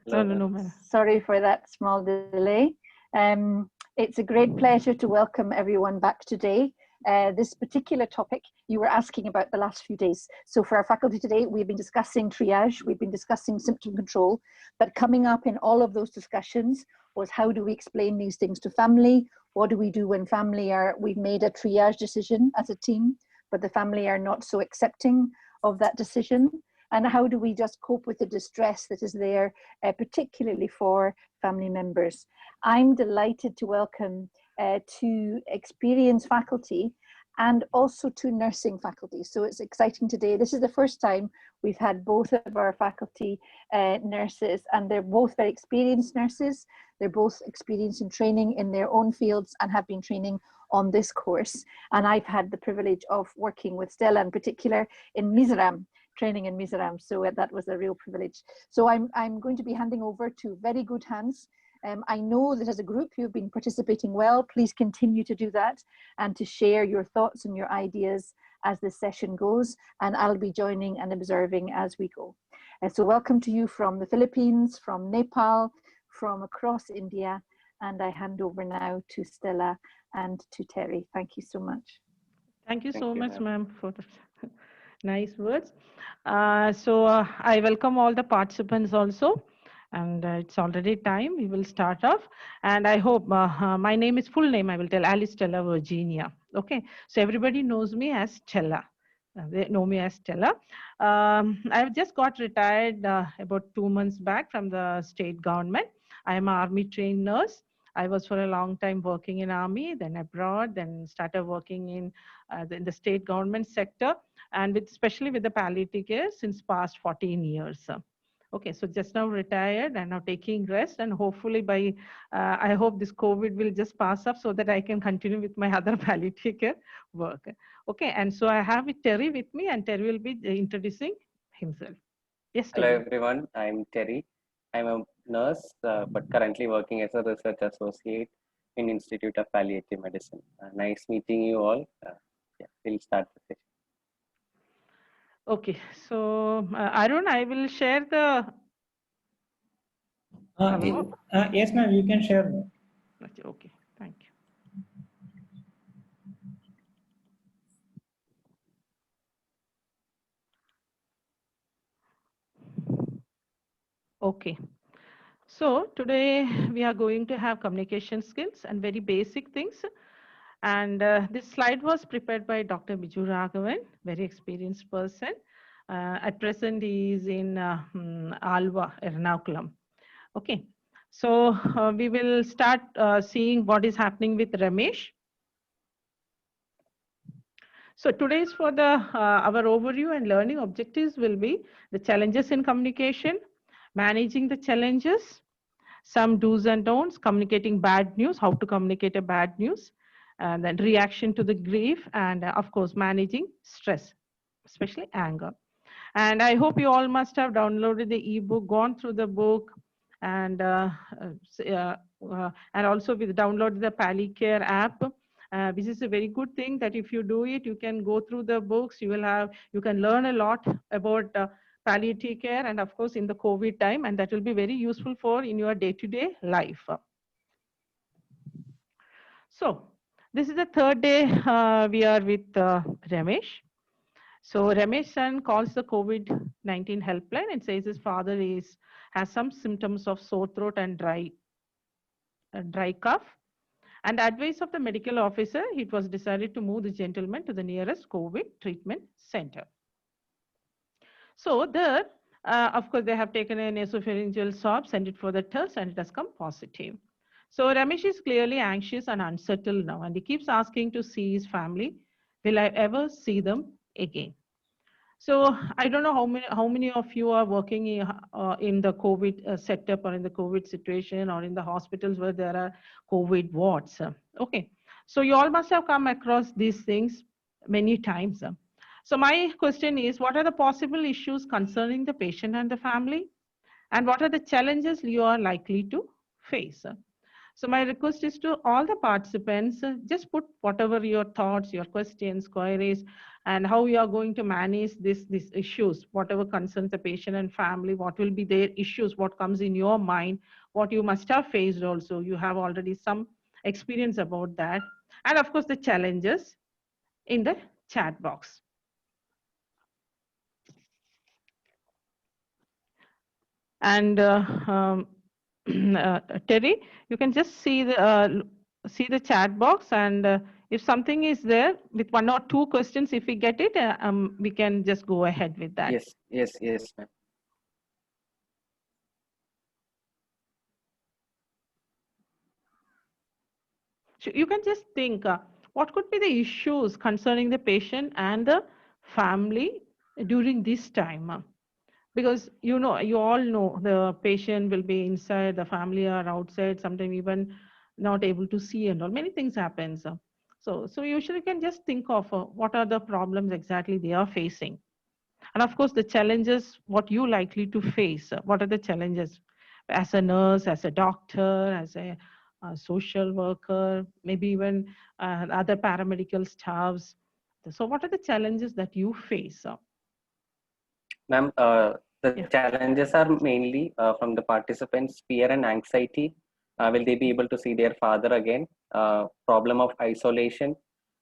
No, no, no, madam. Sorry for that small delay. It's a great pleasure to welcome everyone back today. This particular topic you were asking about the last few days. So for our faculty today, we've been discussing triage, we've been discussing symptom control, but coming up in all of those discussions was how do we explain these things to family? What do we do when we've made a triage decision as a team, but the family are not so accepting of that decision? And how do we just cope with the distress that is there, particularly for family members? I'm delighted to welcome two experienced faculty and also two nursing faculty. So it's exciting today. This is the first time we've had both of our faculty nurses, and they're both very experienced nurses. They're both experienced in training in their own fields and have been training on this course. And I've had the privilege of working with Stella in particular in Mizoram, training in Mizoram. So that was a real privilege. So I'm going to be handing over to very good hands. I know that as a group you've been participating well. Please continue to do that and to share your thoughts and your ideas as this session goes. And I'll be joining and observing as we go. So welcome to you from the Philippines, from Nepal, from across India. And I hand over now to Stella and to Terry. Thank you so much. Thank you so much, ma'am, for the nice words. I welcome all the participants also. And it's already time. We will start off. And I hope my name is full name. I will tell Alice Stella Virginia. Okay. So everybody knows me as Stella. They know me as Stella. I've just got retired about 2 months back from the state government. I am an army trained nurse. I was for a long time working in army, then abroad, then started working in the state government sector, and especially with the palliative care since past 14 years. Okay, so just now retired and now taking rest, and hopefully by, I hope this COVID will just pass up so that I can continue with my other palliative care work. Okay, and so I have Terry with me, and Terry will be introducing himself. Yes, Terry. Hello everyone, I'm Terry. I'm a nurse, but currently working as a research associate in Institute of Palliative Medicine. Nice meeting you all. Yeah, we'll start the session. Okay, so Arun, I will share the. Yes, ma'am, you can share. Okay, thank you. Okay, so today we are going to have communication skills and very basic things. And this slide was prepared by Dr. Biju Raghavan, very experienced person. At present, he is in Alva, Ernakulam. Okay, so we will start seeing what is happening with Ramesh. So today's for the our overview and learning objectives will be the challenges in communication, managing the challenges, some do's and don'ts, communicating bad news, how to communicate a bad news, and then reaction to the grief, and of course managing stress, especially anger. And I hope you all must have downloaded the ebook, gone through the book, and also with download the PalliCare app, which is a very good thing that if you do it, you can go through the books, you can learn a lot about palliative care, and of course in the COVID time, and that will be very useful for in your day-to-day life. So this is the third day we are with Ramesh. So Ramesh son calls the COVID-19 helpline and says his father has some symptoms of sore throat and dry cough. And advice of the medical officer, it was decided to move the gentleman to the nearest COVID treatment center. So there, of course, they have taken an nasopharyngeal swab, sent it for the test, and it has come positive. So Ramesh is clearly anxious and unsettled now, and he keeps asking to see his family. Will I ever see them again? So I don't know how many of you are working in the COVID setup or in the COVID situation or in the hospitals where there are COVID wards. Okay, so you all must have come across these things many times. So my question is, what are the possible issues concerning the patient and the family? And what are the challenges you are likely to face? So my request is to all the participants, just put whatever your thoughts, your questions, queries, and how you are going to manage these issues, whatever concerns the patient and family, what will be their issues, what comes in your mind, what you must have faced also. You have already some experience about that. And of course, the challenges in the chat box. And Terry, you can just see the chat box, and if something is there with one or two questions, if we get it, we can just go ahead with that. Yes, ma'am. So you can just think what could be the issues concerning the patient and the family during this time. Because you all know the patient will be inside, the family are outside, sometimes even not able to see and all. Many things happens. So usually you can just think of what are the problems exactly they are facing. And of course, the challenges, what you likely to face. What are the challenges as a nurse, as a doctor, as a social worker, maybe even other paramedical staffs. So what are the challenges that you face? Ma'am, the Yeah. challenges are mainly from the participants' fear and anxiety. Will they be able to see their father again? Problem of isolation,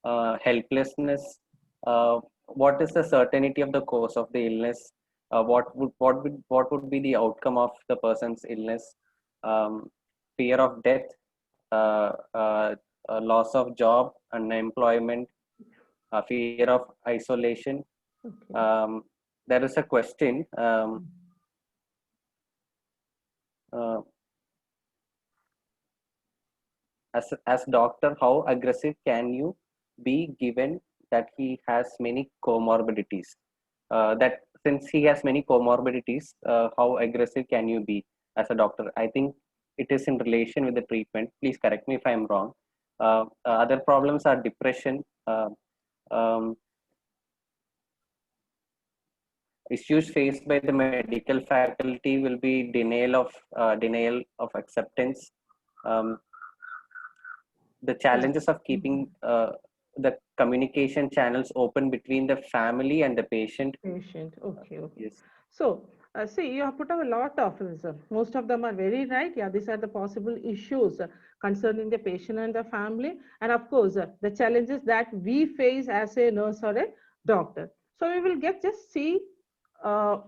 helplessness. What is the certainty of the course of the illness? What would be the outcome of the person's illness? Fear of death, loss of job, unemployment, fear of isolation. Okay. There is a question. Uh, as doctor, how aggressive can you be given that he has many comorbidities? That since he has many comorbidities, how aggressive can you be as a doctor? I think it is in relation with the treatment. Please correct me if I'm wrong. Other problems are depression. Um, Issues faced by the medical faculty will be denial of acceptance. Um, the challenges of keeping the communication channels open between the family and the patient. Patient. Okay. Yes. So, see, you have put up a lot of this. Most of them are very right. Yeah, these are the possible issues concerning the patient and the family. And of course, the challenges that we face as a nurse or a doctor. So we will just see uh,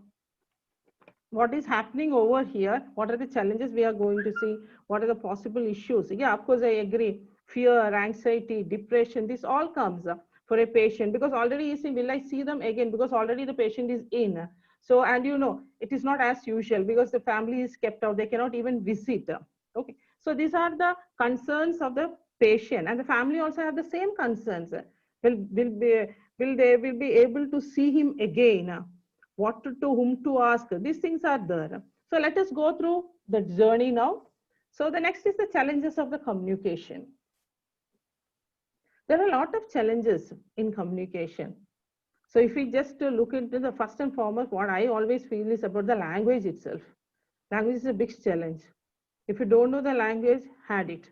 what is happening over here, what are the challenges we are going to see, what are the possible issues. Yeah, of course, I agree. Fear, anxiety, depression, this all comes for a patient, because already you see, will I see them again, because already the patient is in. So, and it is not as usual because the family is kept out, they cannot even visit. Okay, so these are the concerns of the patient, and the family also have the same concerns. Will be able to see him again? What to whom to ask? These things are there. So let us go through the journey now. So the next is the challenges of the communication. There are a lot of challenges in communication. So if we just look into the first and foremost, what I always feel is about the language itself. Language is a big challenge. If you don't know the language, had it.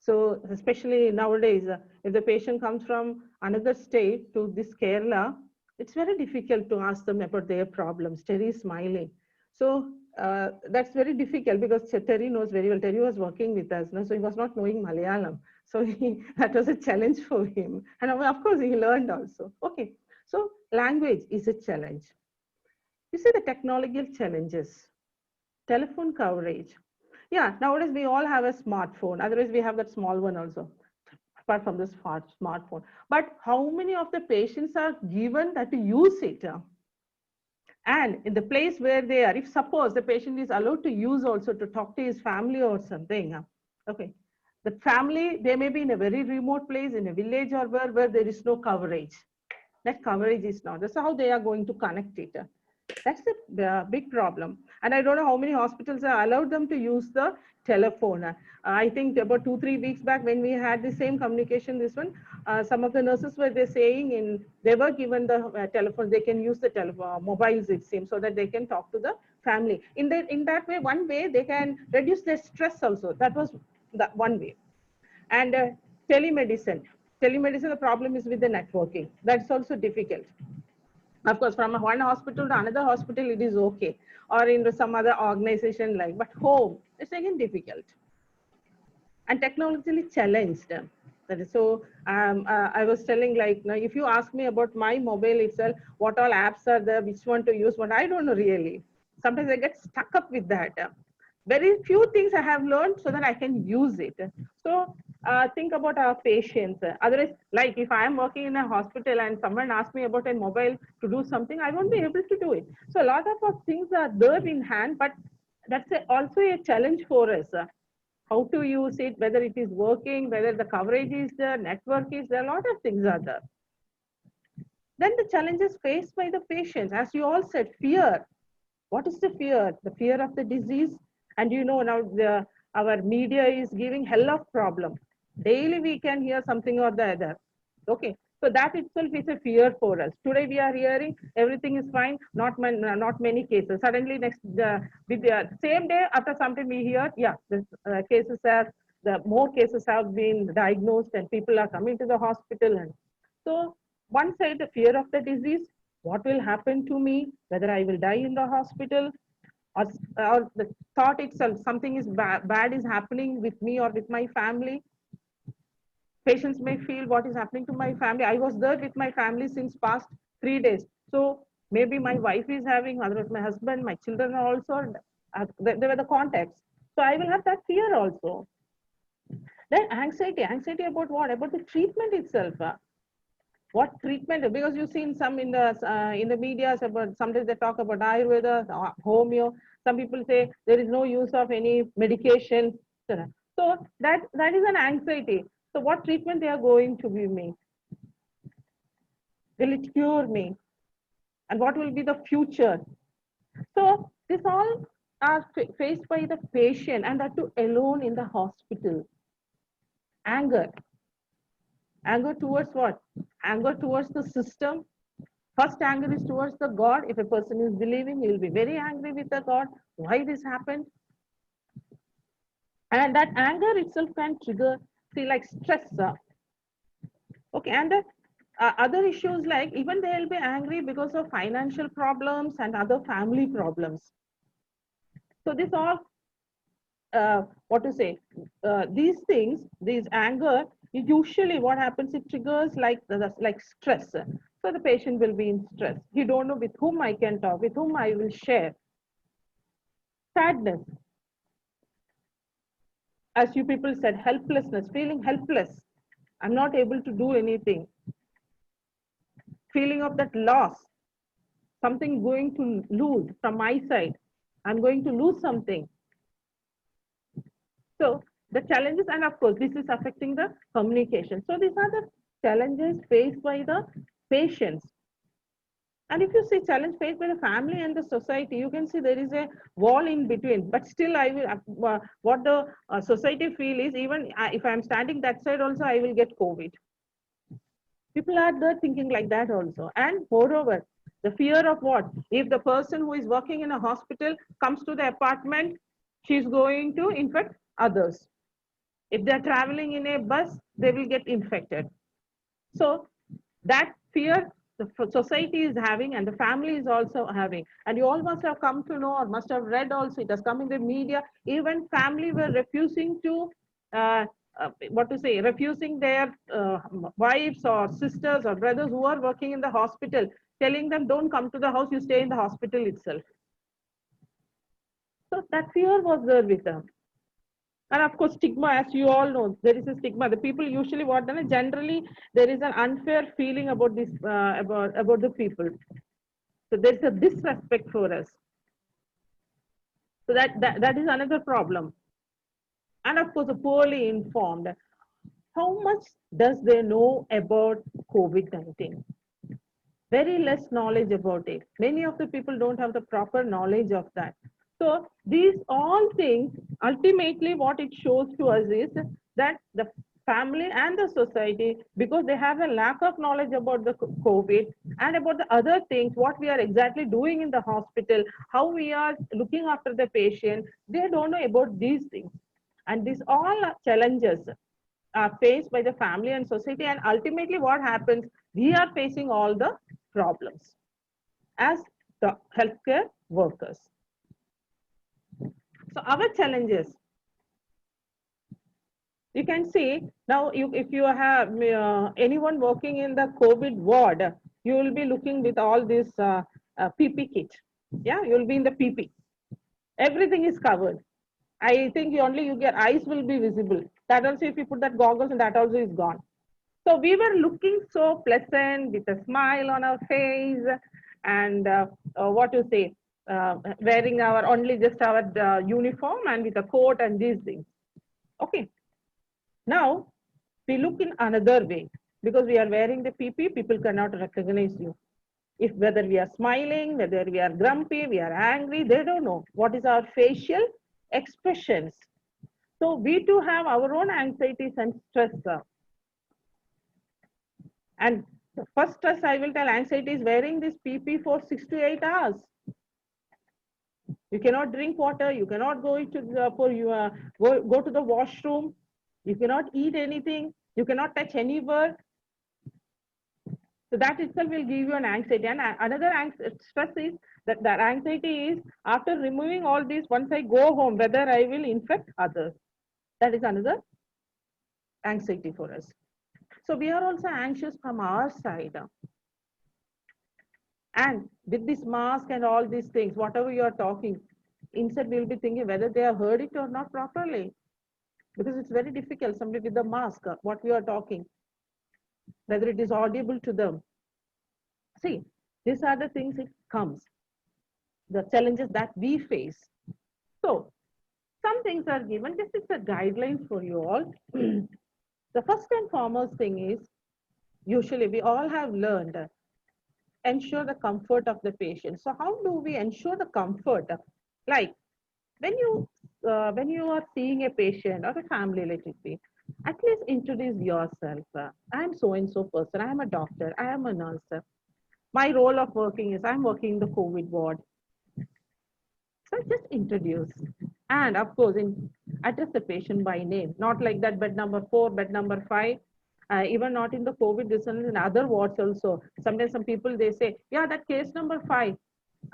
So especially nowadays, if the patient comes from another state to this Kerala, it's very difficult to ask them about their problems. Terry is smiling. So that's very difficult because Terry knows very well. Terry was working with us, no? So he was not knowing Malayalam. So that was a challenge for him. And of course, he learned also. Okay, so language is a challenge. You see the technological challenges, telephone coverage. Yeah, nowadays we all have a smartphone. Otherwise, we have that small one also, apart from the smartphone. But how many of the patients are given that to use it? And in the place where they are, if suppose the patient is allowed to use also to talk to his family or something, okay, the family, they may be in a very remote place, in a village or where there is no coverage. That coverage is not. That's how they are going to connect it. That's the big problem. And I don't know how many hospitals are allowed them to use the telephone. I think about 2-3 weeks back when we had the same communication, this one, some of the nurses were they saying they were given the telephone, they can use the telephone, mobiles it seems, so that they can talk to the family. In that way, one way they can reduce their stress also. That was that one way. And telemedicine. Telemedicine, the problem is with the networking. That's also difficult. Of course, from one hospital to another hospital, it is okay. Or in some other organization like, but home, it's again difficult and technologically challenged. That is so. I was telling like, now, if you ask me about my mobile itself, what all apps are there, which one to use, what I don't know really. Sometimes I get stuck up with that. Very few things I have learned so that I can use it. So think about our patients. Otherwise, like if I am working in a hospital and someone asks me about a mobile to do something, I won't be able to do it. So a lot of things are there in hand, but that's also a challenge for us. How to use it, whether it is working, whether the coverage is there, network is there, a lot of things are there. Then the challenges faced by the patients, as you all said, fear. What is the fear? The fear of the disease. And you know now our media is giving hell of problem. Daily we can hear something or the other. Okay. So that itself is a fear for us. Today we are hearing everything is fine, not many cases. Suddenly next with the same day after something we hear, yeah, the cases are the more cases have been diagnosed and people are coming to the hospital. And so one side the fear of the disease, what will happen to me, whether I will die in the hospital, or the thought itself something is bad is happening with me or with my family. Patients may feel what is happening to my family. I was there with my family since past 3 days. So maybe my wife is having, otherwise my husband, my children are also, they were the contacts. So I will have that fear also. Then anxiety about what? About the treatment itself. What treatment? Because you see in some in the media about sometimes they talk about Ayurveda, homeo. Some people say there is no use of any medication. So that is an anxiety. So what treatment they are going to give me? Will it cure me? And what will be the future? So this all are faced by the patient, and that too alone in the hospital. Anger. Anger towards what? Anger towards the system. First anger is towards the God. If a person is believing, he will be very angry with the God. Why this happened? And that anger itself can trigger, see, like stress. Okay, and other issues like even they will be angry because of financial problems and other family problems. So this all, what to say, these things, these anger, usually what happens, it triggers like stress. So the patient will be in stress. He don't know with whom I can talk, with whom I will share. Sadness, as you people said, helplessness, feeling helpless. I'm not able to do anything. Feeling of that loss, something going to lose from my side. I'm going to lose something. So the challenges, and of course, this is affecting the communication. So these are the challenges faced by the patients. And if you see challenge faced by the family and the society, you can see there is a wall in between. But still, I will what the society feel is even if I'm standing that side also, I will get COVID. People are there thinking like that also. And moreover, the fear of what? If the person who is working in a hospital comes to the apartment, she's going to infect others. If they're traveling in a bus, they will get infected. So that fear the society is having and the family is also having. And you all must have come to know or must have read also, it has come in the media, even family were refusing to, what to say, refusing their wives or sisters or brothers who are working in the hospital, telling them don't come to the house, you stay in the hospital itself. So that fear was there with them. And of course, stigma, as you all know, there is a stigma. The people usually what done, generally there is an unfair feeling about this, about the people. So there's a disrespect for us. So that is another problem. And of course, poorly informed. How much does they know about COVID-19? Very less knowledge about it. Many of the people don't have the proper knowledge of that. So these all things, ultimately what it shows to us is that the family and the society, because they have a lack of knowledge about the COVID and about the other things, what we are exactly doing in the hospital, how we are looking after the patient, they don't know about these things. And these all are challenges are faced by the family and society. And ultimately what happens, we are facing all the problems as the healthcare workers. So our challenges, you can see now, if you have anyone working in the COVID ward, you will be looking with all this PP kit. Yeah, you'll be in the PP. Everything is covered. I think your eyes will be visible. That also, if you put that goggles, and that also is gone. So we were looking so pleasant with a smile on our face, and what to say, wearing our only just our uniform and with a coat and these things. Okay. Now we look in another way, because we are wearing the PP, people cannot recognize you. If whether we are smiling, whether we are grumpy, we are angry, they don't know what is our facial expressions. So we too have our own anxieties and stress. And the first stress I will tell, anxiety is wearing this PP for 6 to 8 hours. You cannot drink water, you cannot go to go to the washroom, you cannot eat anything, you cannot touch any work. So that itself will give you an anxiety. And another stress is that anxiety is after removing all this, once I go home, whether I will infect others. That is another anxiety for us. So we are also anxious from our side. And with this mask and all these things, whatever you are talking, instead we'll be thinking whether they have heard it or not properly. Because it's very difficult, somebody with the mask, what we are talking, whether it is audible to them. See, these are the things it comes, the challenges that we face. So, some things are given. This is a guideline for you all. The first and foremost thing is, usually we all have learned, ensure the comfort of the patient. So how do we ensure the comfort? Like when you are seeing a patient or a family, let it be, at least introduce yourself. I am so and so person. I am a doctor. I am a nurse. My role of working is I'm working in the COVID ward. So just introduce, and of course, address the patient by name. Not like that bed number 4, bed number 5. Even not in the COVID, this is in other wards also. Sometimes some people they say, yeah, that case number 5.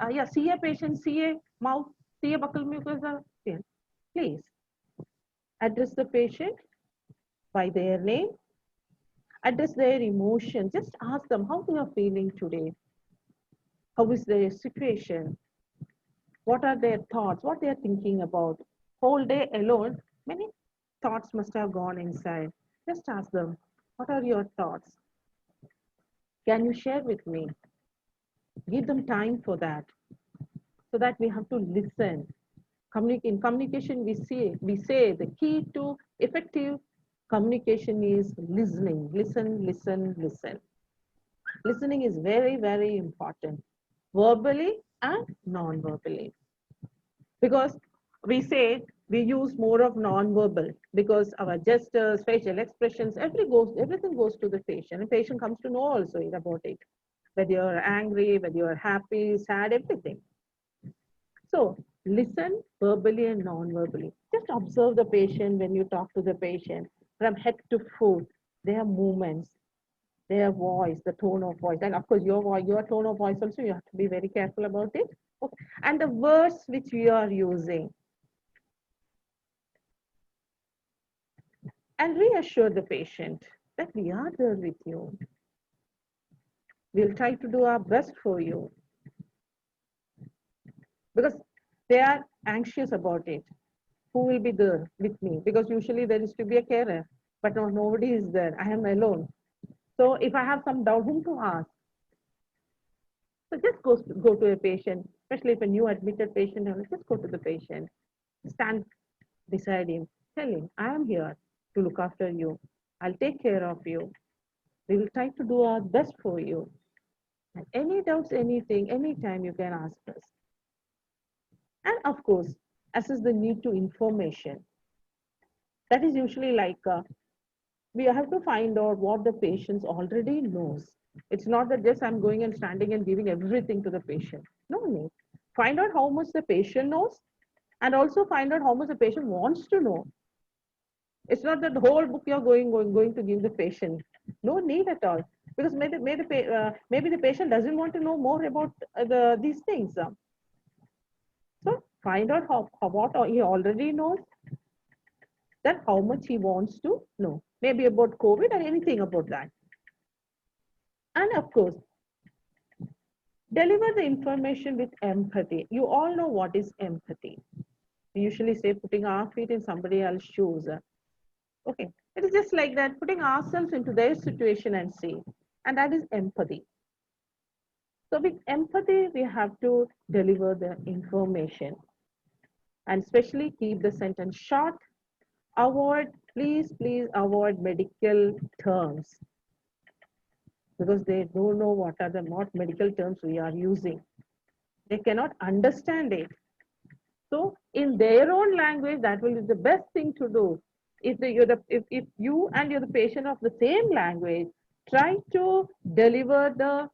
Yeah, see a patient, see a mouth, see a buccal mucosa. Please address the patient by their name, address their emotion. Just ask them how they are feeling today. How is their situation? What are their thoughts? What they are thinking about? Whole day alone, many thoughts must have gone inside. Just ask them, what are your thoughts? Can you share with me? Give them time for that. So that we have to listen. In communication, we say the key to effective communication is listening. Listen, listen, listen. Listening is very, very important, verbally and non-verbally. Because we say we use more of non-verbal, because our gestures, facial expressions, everything goes to the patient. The patient comes to know also about it, whether you're angry, whether you're happy, sad, everything. So listen verbally and non-verbally. Just observe the patient when you talk to the patient from head to foot, their movements, their voice, the tone of voice. And of course, your tone of voice also, you have to be very careful about it. Okay. And the words which we are using. And reassure the patient that we are there with you. We'll try to do our best for you. Because they are anxious about it. Who will be there with me? Because usually there is to be a carer, but no, nobody is there. I am alone. So if I have some doubt, whom to ask? So just go to a patient, especially if a new admitted patient, just go to the patient, stand beside him, tell him, I am here to look after you. I'll take care of you. We will try to do our best for you. And any doubts, anything, anytime you can ask us. And of course, assess the need to information. That is usually like, we have to find out what the patient already knows. It's not that just I'm going and standing and giving everything to the patient. No need. Find out how much the patient knows, and also find out how much the patient wants to know. It's not that the whole book you're going to give the patient. No need at all. Because maybe the patient doesn't want to know more about these things. So find out what he already knows, then how much he wants to know. Maybe about COVID or anything about that. And of course, deliver the information with empathy. You all know what is empathy. We usually say putting our feet in somebody else's shoes. Okay, it is just like that, putting ourselves into their situation and see. And that is empathy. So with empathy, we have to deliver the information and especially keep the sentence short. Please avoid medical terms because they don't know what medical terms we are using. They cannot understand it. So in their own language, that will be the best thing to do. If you and you're the patient of the same language, try to deliver the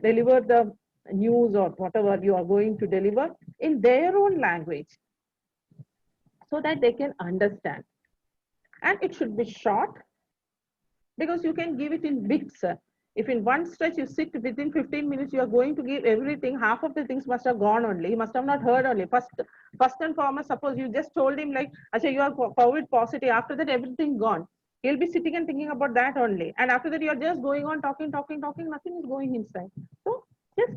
deliver the news or whatever you are going to deliver in their own language so that they can understand. And it should be short because you can give it in bits. If in one stretch you sit within 15 minutes, you are going to give everything, half of the things must have gone only. He must have not heard only. First and foremost, suppose you just told him like, Acha, you are COVID positive. After that, everything gone. He'll be sitting and thinking about that only. And after that, you're just going on talking, nothing is going inside. So just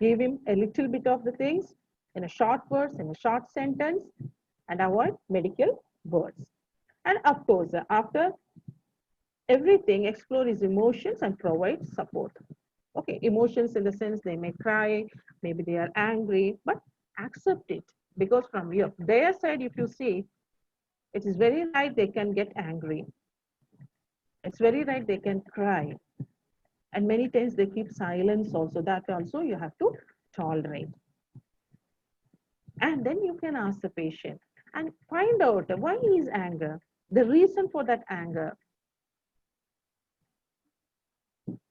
give him a little bit of the things in a short words, in a short sentence, and avoid medical words. And of course, after everything, explore his emotions and provide support. Okay, emotions in the sense they may cry, maybe they are angry, but accept it because from their side, if you see, it is very right they can get angry. It's very right they can cry. And many times they keep silence also. That also you have to tolerate. And then you can ask the patient and find out why is anger, the reason for that anger.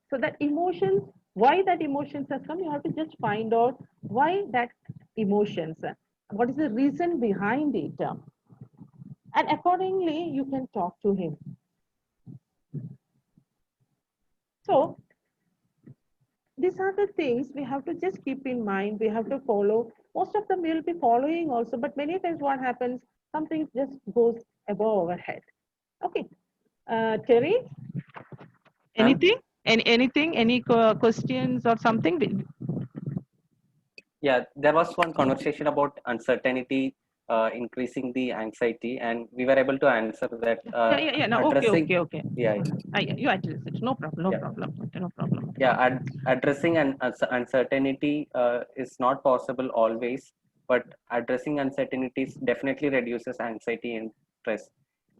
So that emotions, why that emotions has come, you have to just find out why that emotions, what is the reason behind it. And accordingly, you can talk to him. So these are the things we have to just keep in mind. We have to follow. Most of them will be following also, but many times what happens, something just goes above our head. Okay. Terry, anything? Any questions or something? Yeah, there was one conversation about uncertainty increasing the anxiety, and we were able to answer that. No, okay. Yeah, You address it. No problem. yeah, addressing uncertainty is not possible always, but addressing uncertainties definitely reduces anxiety and stress.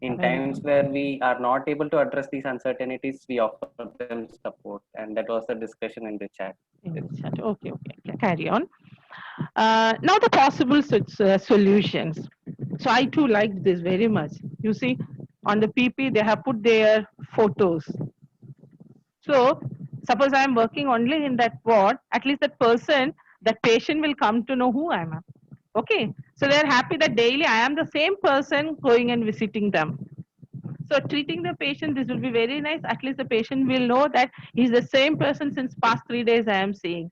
In times where we are not able to address these uncertainties, we offer them support, and that was the discussion in the chat. Okay. Carry on. Now the possible solutions. So I too liked this very much. You see, on the PP they have put their photos. So suppose I am working only in that ward, at least that patient will come to know who I am. Okay. So they are happy that daily I am the same person going and visiting them. So treating the patient, this will be very nice. At least the patient will know that he's the same person since past 3 days I am seeing.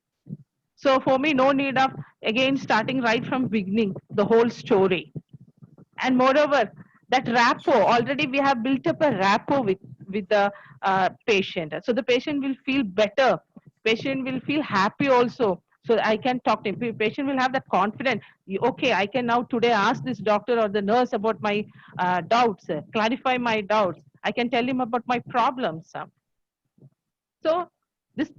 So for me, no need of again starting right from beginning, the whole story. And moreover, that rapport, already we have built up a rapport with the patient. So the patient will feel better. Patient will feel happy also. So I can talk to him. Patient will have that confidence. Okay, I can now today ask this doctor or the nurse about my doubts, clarify my doubts. I can tell him about my problems. So this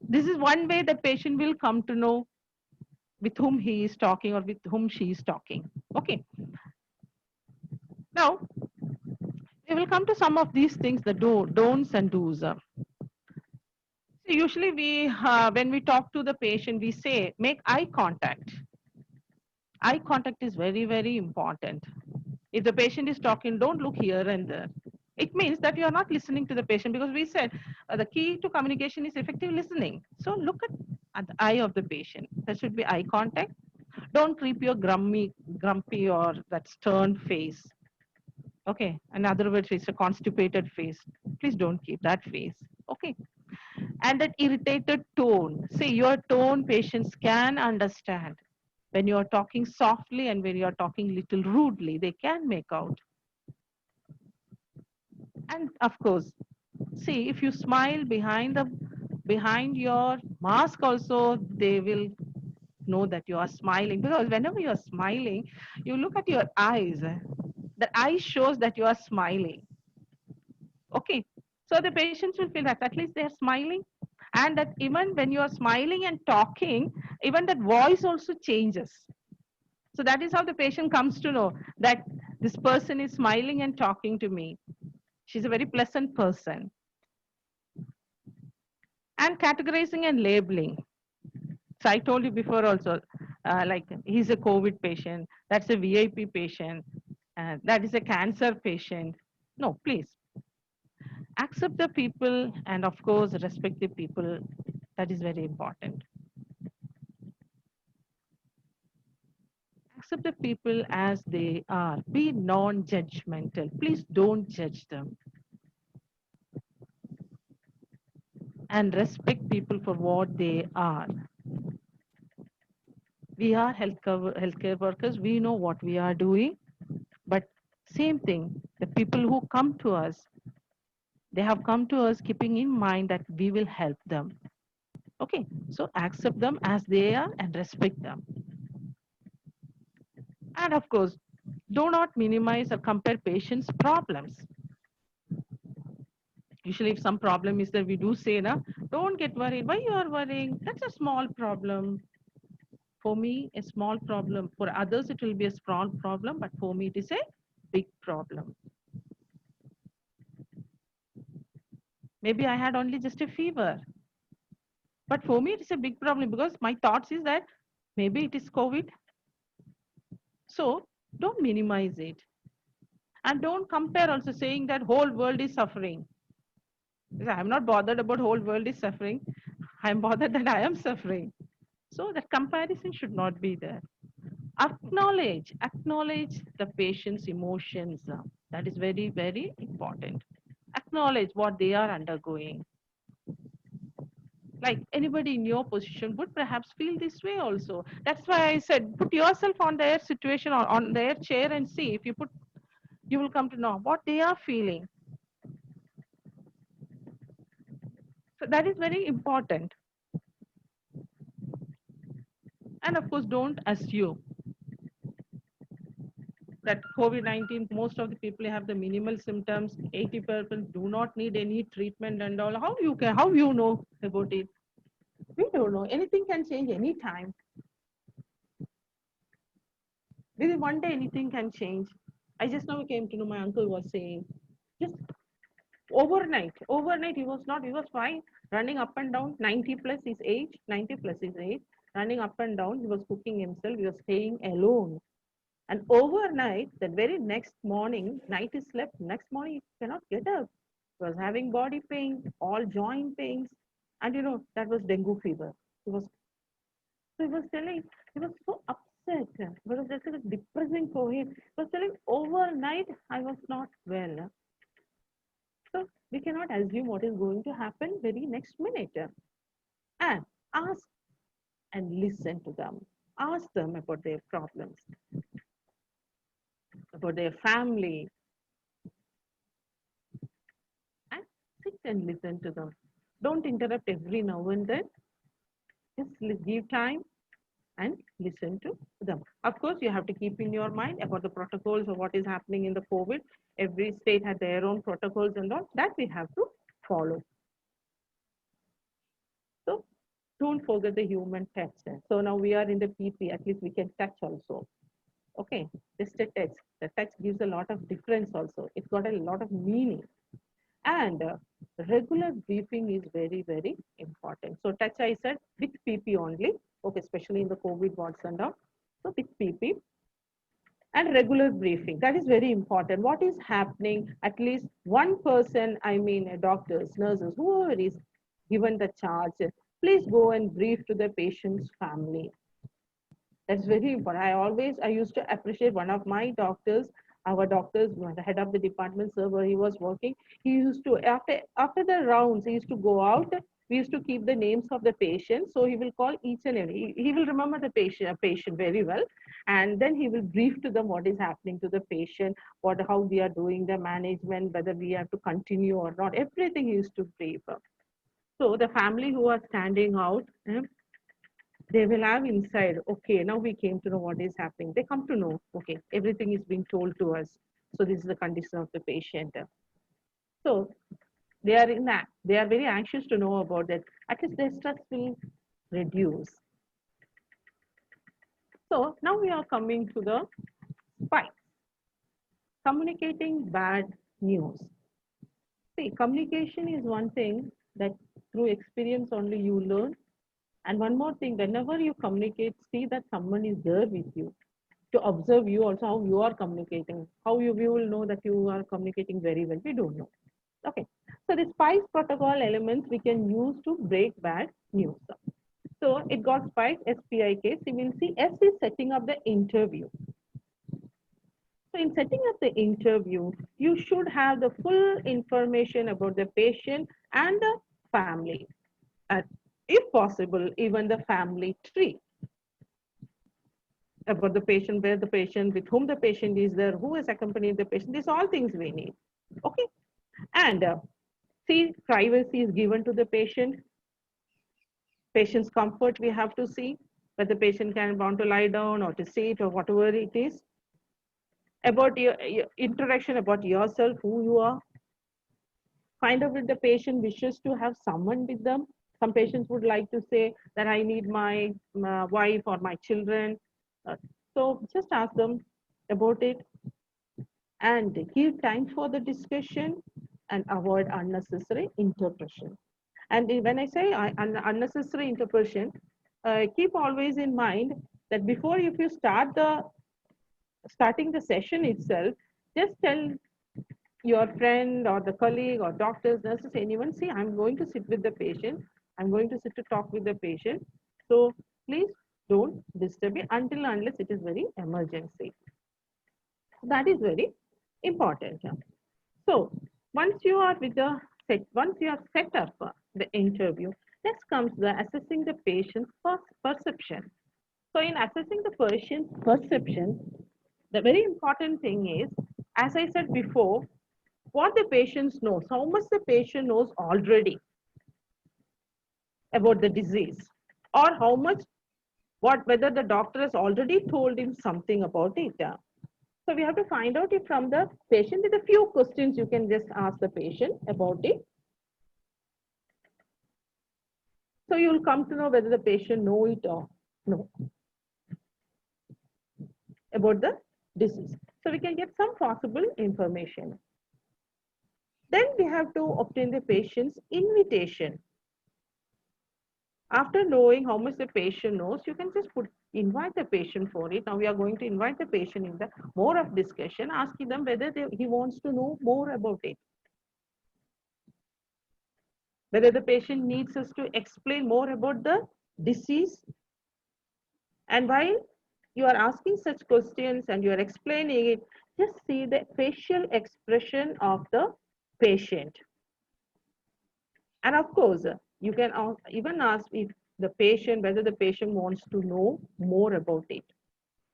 this is one way that patient will come to know with whom he is talking or with whom she is talking. Okay. Now, we will come to some of these things, the don'ts and do's. So usually when we talk to the patient, we say, make eye contact. Eye contact is very, very important. If the patient is talking, don't look here and there. It means that you are not listening to the patient because we said the key to communication is effective listening. So look at the eye of the patient. There should be eye contact. Don't keep your grumpy or that stern face. Okay. In other words, it's a constipated face. Please don't keep that face. Okay. And that irritated tone. See, your tone patients can understand. When you are talking softly and when you are talking little rudely, they can make out. And of course, see, if you smile behind your mask also, they will know that you are smiling, because whenever you are smiling, you look at your eyes. The eye shows that you are smiling. Okay. So the patients will feel that at least they are smiling, and that even when you are smiling and talking, even that voice also changes. So that is how the patient comes to know that this person is smiling and talking to me. She's a very pleasant person. And categorizing and labeling. So I told you before also, like he's a COVID patient, that's a VIP patient, that is a cancer patient. No, please accept the people and of course respect the people. That is very important. Accept the people as they are. Be non-judgmental. Please don't judge them. And respect people for what they are. We are healthcare workers. We know what we are doing. But same thing, the people who come to us, they have come to us keeping in mind that we will help them. Okay, so accept them as they are and respect them. And of course, do not minimize or compare patients' problems. Usually, if some problem is there, we do say, "Na, don't get worried. Why you are worrying? That's a small problem." For me, a small problem. For others, it will be a small problem, but for me, it is a big problem. Maybe I had only just a fever, but for me, it is a big problem because my thoughts is that maybe it is COVID. So don't minimize it. And don't compare also saying that whole world is suffering. I'm not bothered about whole world is suffering. I'm bothered that I am suffering. So that comparison should not be there. Acknowledge the patient's emotions. That is very, very important. Acknowledge what they are undergoing. Like anybody in your position would perhaps feel this way also. That's why I said, put yourself on their situation or on their chair and see. If you put, you will come to know what they are feeling. So that is very important. And of course, don't assume that COVID-19, most of the people have the minimal symptoms, 80% do not need any treatment and all. How you know about it? We don't know. Anything can change anytime. Within one day, anything can change. I just now came to know my uncle was saying, just overnight, he was fine, running up and down, 90 plus his age, 90 plus his age, running up and down, he was cooking himself, he was staying alone. And overnight, that very next morning, night he slept, next morning he cannot get up. He was having body pain, all joint pains, and that was dengue fever. He was telling, he was so upset. Because this is depressing for him. He was telling, overnight I was not well. So we cannot assume what is going to happen very next minute. And ask and listen to them. Ask them about their problems, about their family, and sit and listen to them. Don't interrupt every now and then. Just give time and listen to them. Of course, you have to keep in your mind about the protocols of what is happening in the COVID. Every state had their own protocols and all that we have to follow. So don't forget the human touch. So now we are in the PP, at least we can touch also. Okay, just a touch. The touch gives a lot of difference also. It's got a lot of meaning. And regular briefing is very, very important. So touch I said with PP only. Okay, especially in the COVID wards and all. So with PP and regular briefing. That is very important. What is happening? At least one person, I mean doctors, nurses, whoever is given the charge, please go and brief to the patient's family. That's very important. I used to appreciate one of my doctors, our doctors, the head of the department, sir, where he was working. He used to, after the rounds, he used to go out. We used to keep the names of the patients. So he will call each and every, he will remember the patient very well. And then he will brief to them what is happening to the patient, how we are doing the management, whether we have to continue or not. Everything he used to brief. So the family who are standing out, they will have inside, okay, now we came to know what is happening. They come to know, okay, everything is being told to us. So this is the condition of the patient. So they are in that, they are very anxious to know about that. At least their stress will reduce. So now we are coming to the spike, communicating bad news. See, communication is one thing that through experience only you learn. And one more thing, whenever you communicate, see that someone is there with you to observe you also how you are communicating. How you will know that you are communicating very well. We don't know. Okay. So the SPICE protocol elements we can use to break bad news. So it got SPICE, SPIK. So we will see S is setting up the interview. So in setting up the interview, you should have the full information about the patient and the family. And if possible, even the family tree about the patient, where the patient, with whom the patient is there, who has accompanied the patient. These all things we need. Okay. And see, privacy is given to the patient. Patient's comfort we have to see, whether the patient can want to lie down or to sit or whatever it is. About your introduction about yourself, who you are. Find out if the patient wishes to have someone with them. Some patients would like to say that I need my wife or my children. So just ask them about it and give time for the discussion and avoid unnecessary interpretation. And when I say unnecessary interpretation, keep always in mind that before if you starting the session itself, just tell your friend or the colleague or doctors, nurses, anyone, see, I'm going to sit with the patient. I'm going to sit to talk with the patient. So please don't disturb me until unless it is very emergency. That is very important. So once you are with the once you have set up the interview, next comes the assessing the patient's perception. So in assessing the patient's perception, the very important thing is, as I said before, what the patient knows, how much the patient knows already about the disease, or how much, whether the doctor has already told him something about it. So we have to find out it from the patient with a few questions you can just ask the patient about it. So you'll come to know whether the patient know it or no about the disease. So we can get some possible information. Then we have to obtain the patient's invitation. After knowing how much the patient knows, you can just invite the patient for it. Now we are going to invite the patient in the more of discussion, asking them whether he wants to know more about it. Whether the patient needs us to explain more about the disease. And while you are asking such questions and you are explaining it, just see the facial expression of the patient. And of course, you can even ask if the patient, whether the patient wants to know more about it.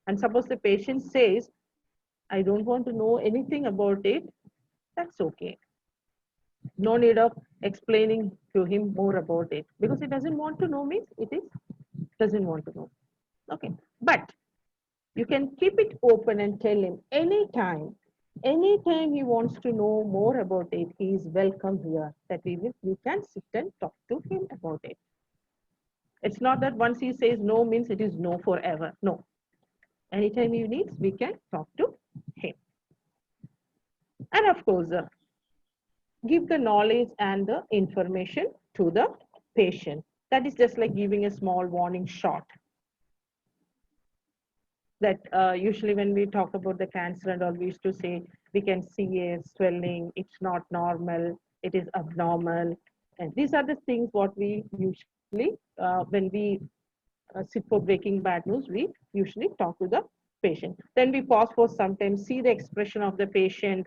And suppose the patient says, I don't want to know anything about it, that's okay. No need of explaining to him more about it, because he doesn't want to know means it is doesn't want to know. Okay, but you can keep it open and tell him anytime he wants to know more about it, he is welcome here, that we can sit and talk to him about it. It's not that once he says no means it is no forever. No. Anytime he needs, we can talk to him. And of course, give the knowledge and the information to the patient. That is just like giving a small warning shot. That usually when we talk about the cancer and all, we used to say we can see a swelling, it's not normal, it is abnormal. And these are the things what we usually, when we sit for breaking bad news, we usually talk to the patient. Then we pause for some time, see the expression of the patient,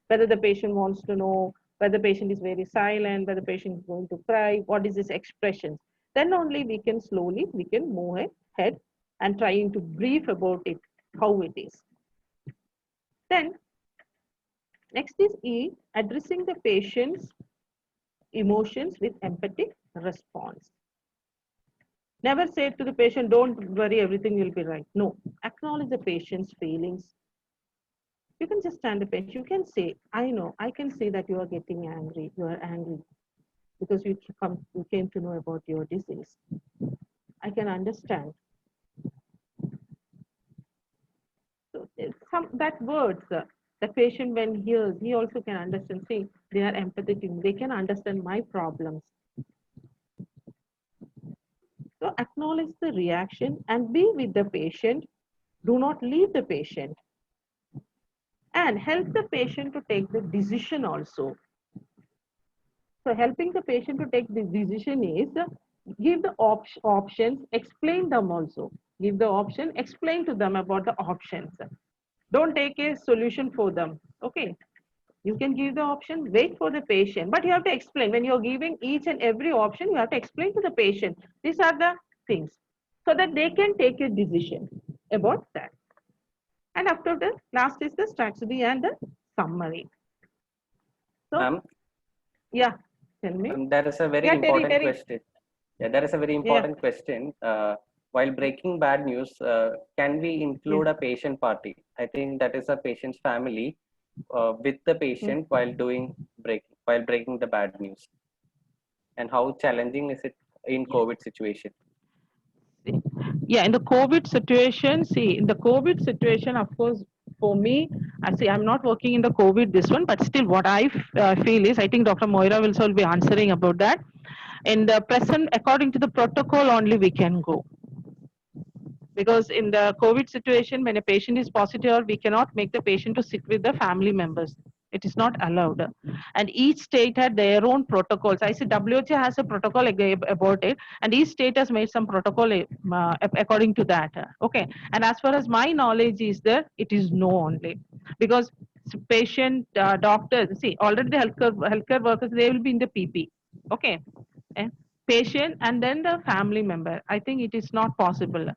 whether the patient wants to know, whether the patient is very silent, whether the patient is going to cry, what is his expression. Then only we can slowly, we can move ahead and trying to brief about it, how it is. Then next is E, addressing the patient's emotions with empathic response. Never say to the patient, don't worry, everything will be right. No, acknowledge the patient's feelings. You can just stand the patient. You can say, I know, I can see that you are getting angry. You are angry because you came to know about your disease. I can understand. So that words, the patient when hears, he also can understand. See, they are empathetic. They can understand my problems. So acknowledge the reaction and be with the patient. Do not leave the patient. And help the patient to take the decision also. So helping the patient to take the decision is give the options, explain them also. Give the option, explain to them about the options. Don't take a solution for them. Okay. You can give the option, wait for the patient, but you have to explain. When you're giving each and every option, you have to explain to the patient. These are the things so that they can take a decision about that. And after the last is the strategy and the summary. So, yeah, tell me. There is a very important question. Yeah, there is a very important question. While breaking bad news, can we include a patient party? I think that is a patient's family with the patient while breaking the bad news. And how challenging is it in COVID situation? Yeah, in the COVID situation, of course, for me, I'm not working in the COVID this one, but still what I feel is, I think Dr. Moira will also be answering about that. In the present, according to the protocol only we can go. Because in the COVID situation, when a patient is positive, we cannot make the patient to sit with the family members. It is not allowed. And each state had their own protocols. I said WHO has a protocol about it, and each state has made some protocol according to that. Okay. And as far as my knowledge is there, it is no only. Because patient, doctors, see, already the healthcare workers, they will be in the PP. Okay. Patient and then the family member. I think it is not possible.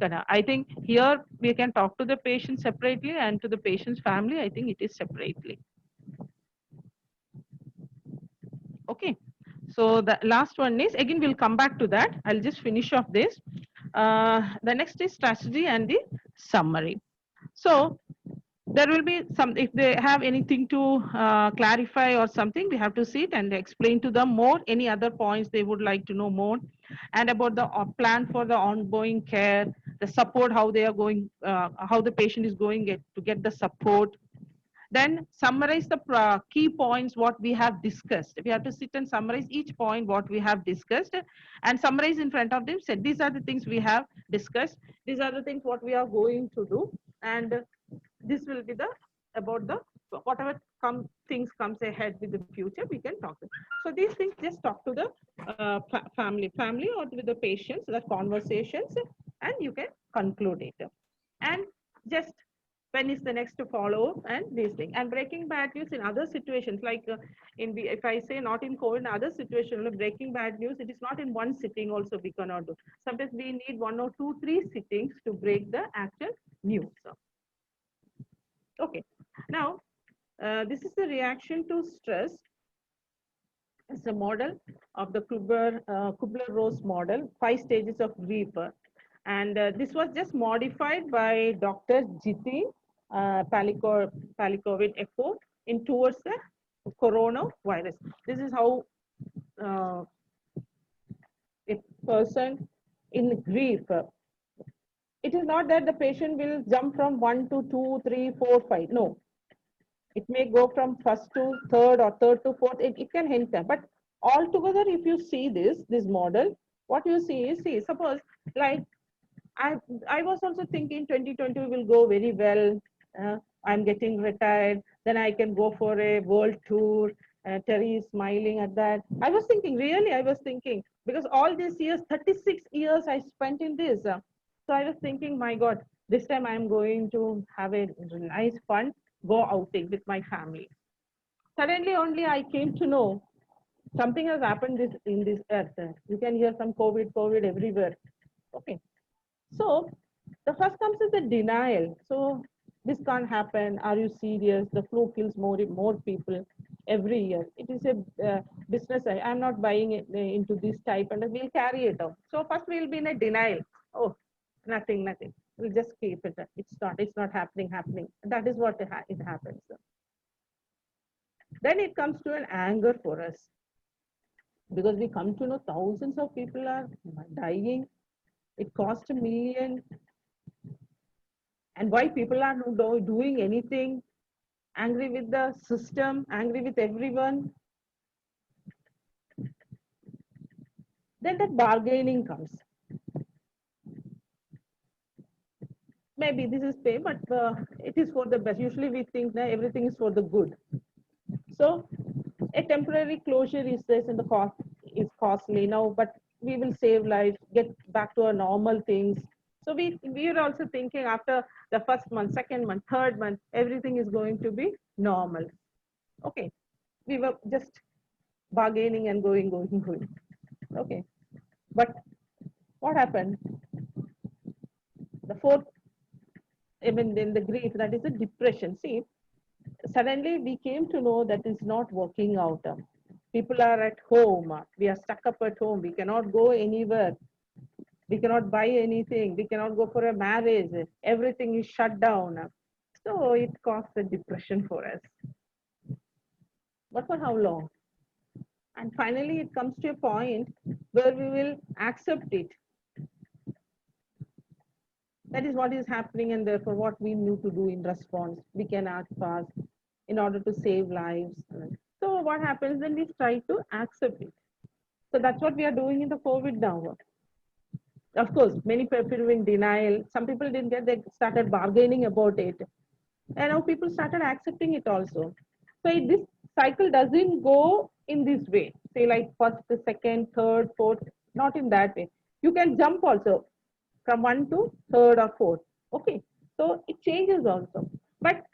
I think here we can talk to the patient separately and to the patient's family, I think it is separately. Okay. So the last one is, again, we'll come back to that. I'll just finish off this. The next is strategy and the summary. So there will be some, if they have anything to clarify or something, we have to sit and explain to them more, any other points they would like to know more, and about the plan for the ongoing care, the support, how they are going, how the patient is going to get the support. Then summarize the key points, what we have discussed. We have to sit and summarize each point, what we have discussed, and summarize in front of them, said these are the things we have discussed, these are the things what we are going to do, and this will be the about the whatever things comes ahead with the future, we can talk. So these things, just talk to the family or with the patients, the conversations, and you can conclude it. And just when is the next to follow and these things. And breaking bad news in other situations, like if I say not in COVID, in other situations, breaking bad news, it is not in one sitting also we cannot do. Sometimes we need 1 or 2, 3 sittings to break the actual news. Okay, now this is the reaction to stress. It's a model of the Kubler-Ross model, 5 stages of grief. And this was just modified by Dr. Jitin Palikovid Echo in towards the coronavirus. This is how a person in grief, it is not that the patient will jump from 1 to 2, 3, 4, 5. No, it may go from first to third or third to fourth. It can hint them. But altogether, if you see this model, what you see is, suppose like I was also thinking 2020 will go very well. I'm getting retired. Then I can go for a world tour. Terry is smiling at that. I was thinking, because all these years, 36 years I spent in this. So I was thinking, my God, this time I'm going to have a nice fun, go outing with my family. Suddenly only I came to know something has happened this in this earth. You can hear some COVID everywhere. Okay. So the first comes is the denial. So this can't happen. Are you serious? The flu kills more people every year. It is a business. I'm not buying it into this type, and we'll carry it out. So first we'll be in a denial. Oh, nothing. We'll just keep it. It's not happening. That is what it happens. Then it comes to an anger for us, because we come to know thousands of people are dying. It costs $1 million. And why people are not doing anything, angry with the system, angry with everyone. Then that bargaining comes. Maybe this is pay, but it is for the best. Usually we think that everything is for the good. So a temporary closure is this, and the cost is costly now, but we will save lives, get back to our normal things. So we are also thinking after the first month, second month, third month, everything is going to be normal. Okay, we were just bargaining and going. Okay, but what happened? The fourth, even in the grief, that is the depression. See, suddenly we came to know that it's not working out. People are at home. We are stuck up at home. We cannot go anywhere. We cannot buy anything. We cannot go for a marriage. Everything is shut down. So it caused a depression for us. But for how long? And finally, it comes to a point where we will accept it. That is what is happening, and therefore what we need to do in response. We can act fast in order to save lives. So what happens then? We try to accept it. So that's what we are doing in the COVID now. Of course, many people were in denial. Some people didn't get, they started bargaining about it. And now people started accepting it also. So this cycle doesn't go in this way. Say like first, second, third, fourth, not in that way. You can jump also from 1 to 3rd or 4th. Okay. So it changes also. But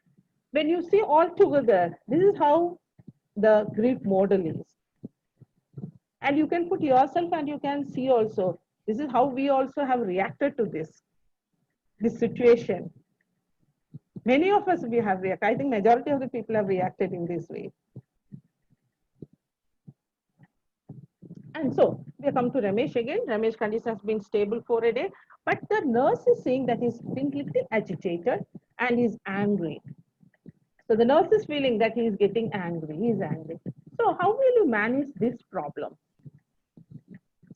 when you see all together, this is how the grief model is. And you can put yourself and you can see also, this is how we also have reacted to this situation. Many of us, we have reacted. I think majority of the people have reacted in this way. And so we come to Ramesh again. Ramesh condition has been stable for a day, but the nurse is saying that he's been little agitated and he's angry. So the nurse is feeling that he is getting angry. He is angry. So how will you manage this problem?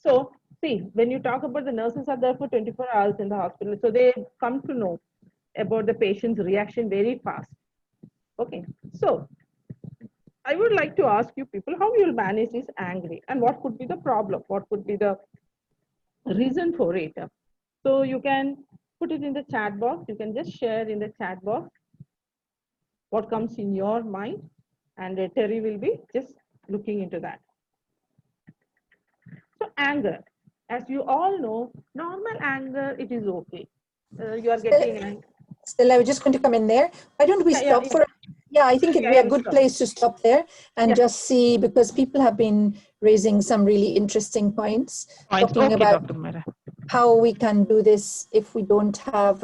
So see, when you talk about the nurses are there for 24 hours in the hospital, so they come to know about the patient's reaction very fast. Okay, so I would like to ask you people how you will manage this angry and what could be the problem, what could be the reason for it. So you can put it in the chat box. You can just share in the chat box what comes in your mind, and Terry will be just looking into that. So anger, as you all know, normal anger, it is okay. You are getting angry. Still, I was just going to come in there. Why don't we stop for? Yeah, I think it'd be a good place to stop there and just see, because people have been raising some really interesting points, talking about how we can do this if we don't have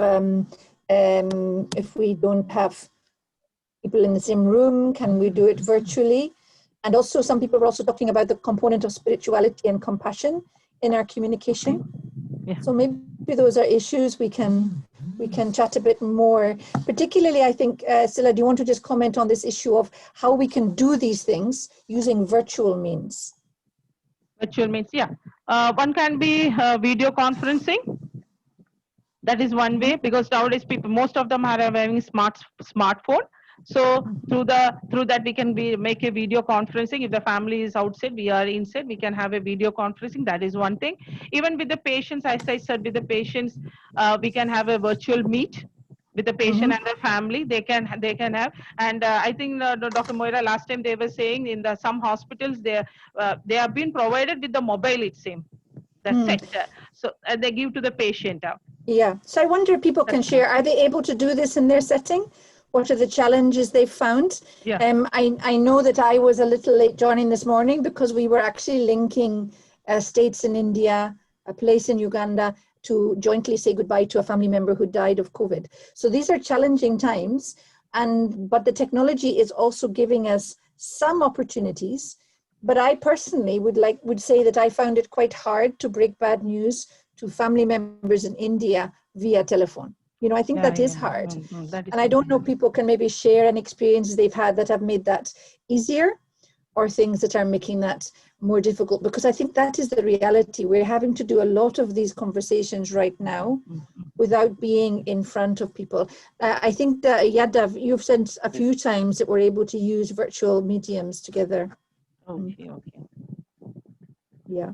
people in the same room. Can we do it virtually? And also, some people were also talking about the component of spirituality and compassion in our communication. Yeah. So maybe those are issues we can chat a bit more. Particularly, I think, Sila, do you want to just comment on this issue of how we can do these things using virtual means? Virtual means, yeah. One can be video conferencing. That is one way, because nowadays people, most of them are having smartphone. So through that we can make a video conferencing. If the family is outside, we are inside, we can have a video conferencing. That is one thing. Even with the patients, as I said, with the patients, we can have a virtual meet. with the patient and their family. They can have, and I think Dr. Moira, last time they were saying in some hospitals they have been provided with the mobile, it seems, the set, so they give to the patient. Yeah, so I wonder if people can share, are they able to do this in their setting? What are the challenges they've found? Yeah. I know that I was a little late joining this morning because we were actually linking states in India, a place in Uganda, to jointly say goodbye to a family member who died of COVID. So these are challenging times, but the technology is also giving us some opportunities. But I personally would say that I found it quite hard to break bad news to family members in India via telephone. You know, I think that is hard. That is and I don't know, people can maybe share any experiences they've had that have made that easier, or things that are making that more difficult, because I think that is the reality. We're having to do a lot of these conversations right now without being in front of people. I think that Yadav, you've said a few times that we're able to use virtual mediums together. Okay. Yeah.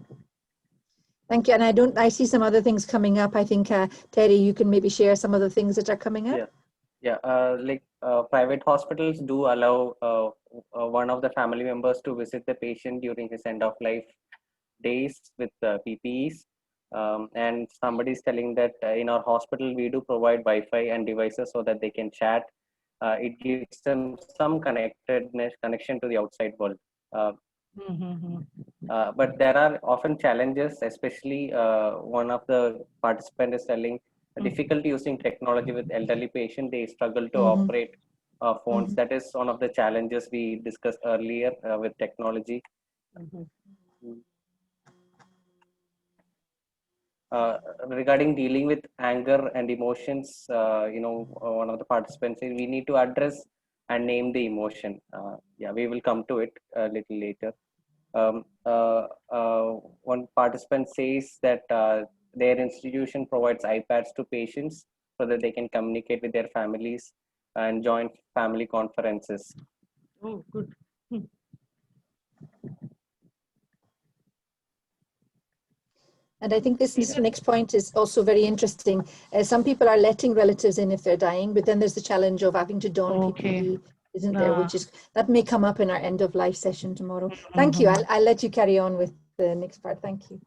Thank you. And I see some other things coming up. I think, Terry, you can maybe share some of the things that are coming up. Like private hospitals do allow one of the family members to visit the patient during his end of life days with PPEs. And somebody is telling that in our hospital we do provide Wi-Fi and devices so that they can chat. It gives them some connection to the outside world. But there are often challenges, especially one of the participants is telling difficulty using technology with elderly patient. They struggle to operate phones. That is one of the challenges we discussed earlier with technology. Regarding dealing with anger and emotions, one of the participants said we need to address and name the emotion. We will come to it a little later. One participant says that their institution provides iPads to patients so that they can communicate with their families and join family conferences. Oh, good. And I think this next point is also very interesting. Some people are letting relatives in if they're dying, but then there's the challenge of having to don PPE, isn't there? That may come up in our end of life session tomorrow. Thank you. I'll let you carry on with the next part. Thank you.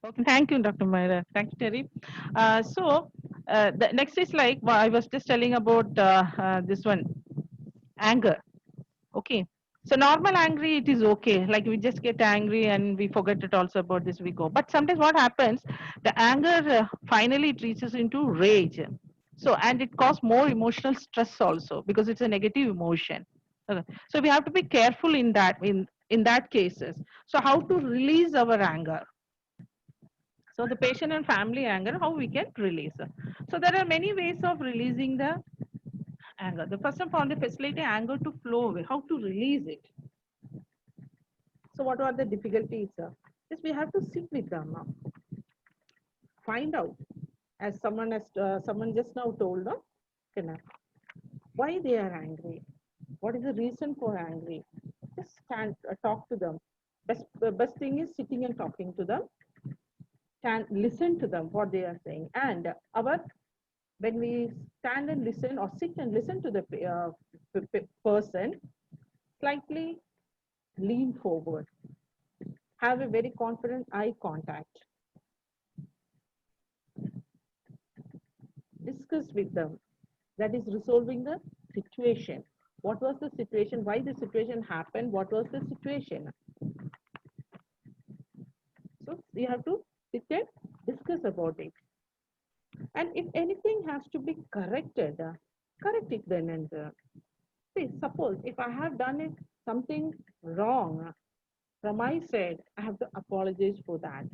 Okay, thank you, Dr. Moira. Thank you, Terry. The next is like I was just telling about this one, anger. Okay. So normal angry, it is okay. Like we just get angry and we forget it also about this, we go. But sometimes what happens, the anger finally it reaches into rage. So, and it causes more emotional stress also because it's a negative emotion. Okay. So we have to be careful in that cases. So how to release our anger? So the patient and family anger, how we can release. So there are many ways of releasing the anger. The first of all, the facilitate anger to flow away. How to release it? So what are the difficulties? Yes, we have to sit with them now. Find out, as someone just now told, why they are angry. What is the reason for angry? Just stand, talk to them. Best thing is sitting and talking to them. Listen to them what they are saying, and when we stand and listen or sit and listen to the person, slightly lean forward, have a very confident eye contact, discuss with them, that is resolving the situation. What was the situation? Why the situation happened? What was the situation? So you have to sit and discuss about it. And if anything has to be corrected, correct it then. And see, suppose if I have done it something wrong from my side, I have to apologize for that.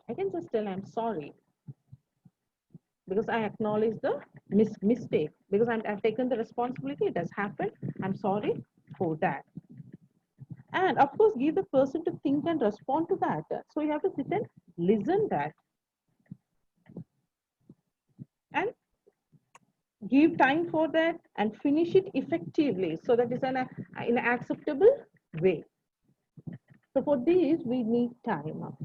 I can just tell I'm sorry because I acknowledge the mistake, because I've taken the responsibility. It has happened. I'm sorry for that. And of course, give the person to think and respond to that. So you have to sit and listen that. And give time for that and finish it effectively so that it's in an acceptable way. So for this, we need time.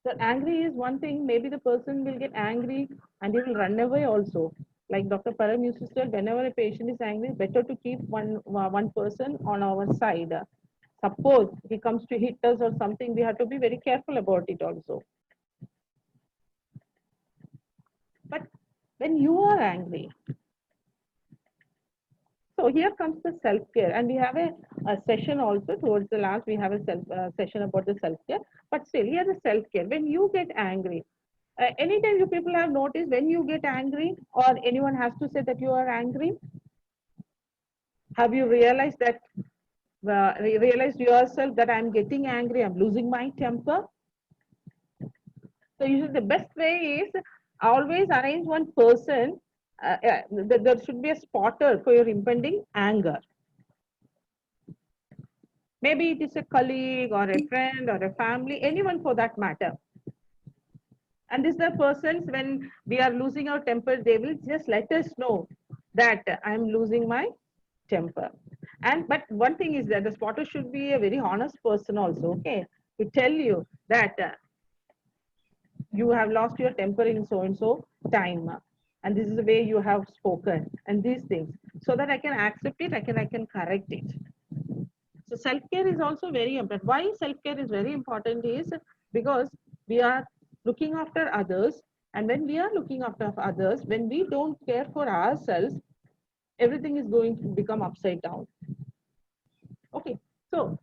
So angry is one thing. Maybe the person will get angry and he will run away also. Like Dr. Param used to say, whenever a patient is angry, better to keep one person on our side. Suppose he comes to hit us or something, we have to be very careful about it also. But when you are angry, so here comes the self-care, and we have a session also towards the last. We have a session about the self-care, but still, here the self-care. When you get angry, anytime you people have noticed when you get angry, or anyone has to say that you are angry, have you realized that realized yourself that I'm getting angry, I'm losing my temper? So usually the best way is always arrange one person. There should be a spotter for your impending anger. Maybe it is a colleague or a friend or a family, anyone for that matter. And these are persons when we are losing our temper, they will just let us know that I'm losing my temper. And but one thing is that the spotter should be a very honest person also, okay, to tell you that you have lost your temper in so and so time, and this is the way you have spoken, and these things, so that I can accept it, I can correct it. So self-care is also very important. Why self-care is very important is because we are looking after others, and when we are looking after others, when we don't care for ourselves, everything is going to become upside down. Okay, so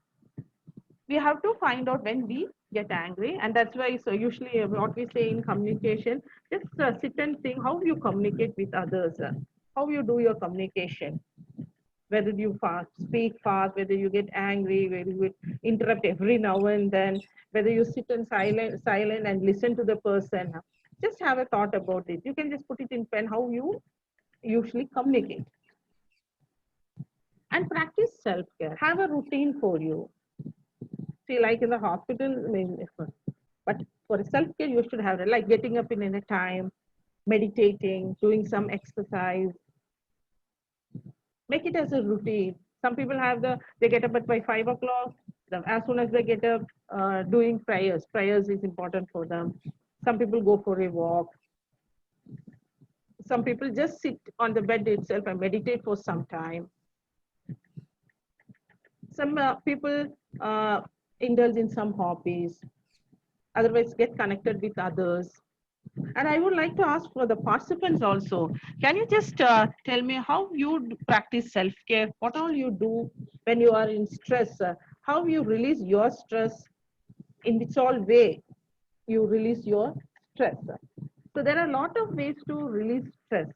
we have to find out when we get angry, and that's why so usually what we say in communication, just sit and think how you communicate with others, how you do your communication, whether you speak fast, whether you get angry, whether you interrupt every now and then, whether you sit in silent and listen to the person. Just have a thought about it. You can just put it in pen how you usually communicate, and practice self-care. Have a routine for you. See, like in the hospital, I mean, but for self-care, you should have it, like getting up in a time, meditating, doing some exercise. Make it as a routine. Some people have they get up at by 5 o'clock. As soon as they get up, doing prayers. Prayers is important for them. Some people go for a walk. Some people just sit on the bed itself and meditate for some time. Some people indulge in some hobbies. Otherwise, get connected with others. And I would like to ask for the participants also. Can you just tell me how you practice self-care? What all you do when you are in stress? How you release your stress? In which all way you release your stress? So there are a lot of ways to release stress.